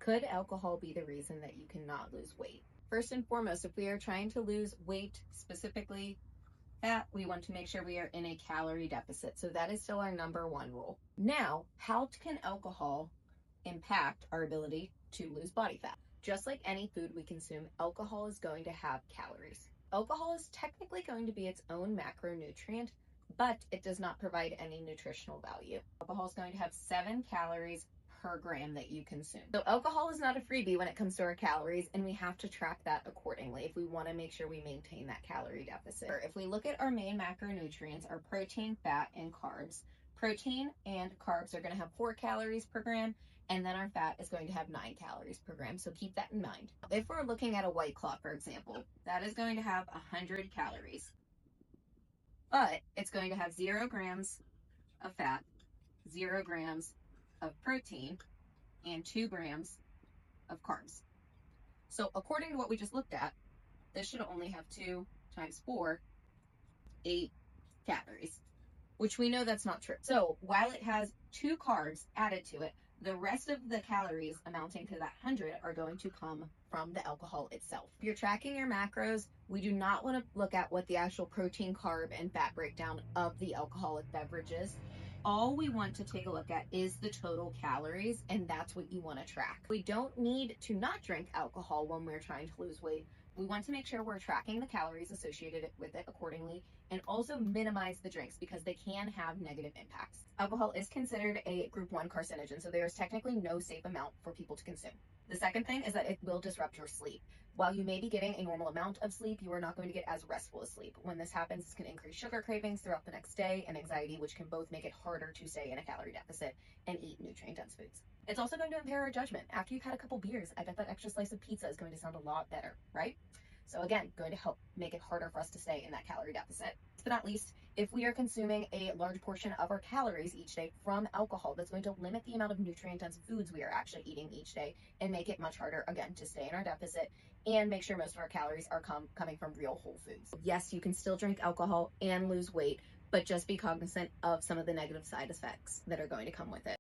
Could alcohol be the reason that you cannot lose weight? First and foremost, if we are trying to lose weight, specifically fat, we want to make sure we are in a calorie deficit. So that is still our number one rule. Now, how can alcohol impact our ability to lose body fat? Just like any food we consume, alcohol is going to have calories. Alcohol is technically going to be its own macronutrient, but it does not provide any nutritional value. Alcohol is going to have 7 calories per gram that you consume. So alcohol is not a freebie when it comes to our calories, and we have to track that accordingly if we want to make sure we maintain that calorie deficit. If we look at our main macronutrients, our protein, fat, and carbs, protein and carbs are going to have 4 calories per gram, and then our fat is going to have 9 calories per gram. So keep that in mind. If we're looking at a White Claw, for example, that is going to have 100 calories, but it's going to have 0 grams of fat, 0 grams of protein, and 2 grams of carbs. So according to what we just looked at, this should only have 2 times 4, 8 calories, which we know that's not true. So while it has 2 carbs added to it, the rest of the calories amounting to that 100 are going to come from the alcohol itself. If you're tracking your macros, we do not want to look at what the actual protein, carb, and fat breakdown of the alcoholic beverage is. All we want to take a look at is the total calories, and that's what you want to track. We don't need to not drink alcohol when we're trying to lose weight. We want to make sure we're tracking the calories associated with it accordingly, and also minimize the drinks because they can have negative impacts. Alcohol is considered a group 1 carcinogen, so there is technically no safe amount for people to consume. The second thing is that it will disrupt your sleep. While you may be getting a normal amount of sleep, you are not going to get as restful as sleep. When this happens, this can increase sugar cravings throughout the next day and anxiety, which can both make it harder to stay in a calorie deficit and eat nutrient-dense foods. It's also going to impair our judgment. After you've had a couple beers, I bet that extra slice of pizza is going to sound a lot better, right? So again, going to help make it harder for us to stay in that calorie deficit. Last but not least, if we are consuming a large portion of our calories each day from alcohol, that's going to limit the amount of nutrient-dense foods we are actually eating each day and make it much harder, again, to stay in our deficit and make sure most of our calories are coming from real whole foods. Yes, you can still drink alcohol and lose weight, but just be cognizant of some of the negative side effects that are going to come with it.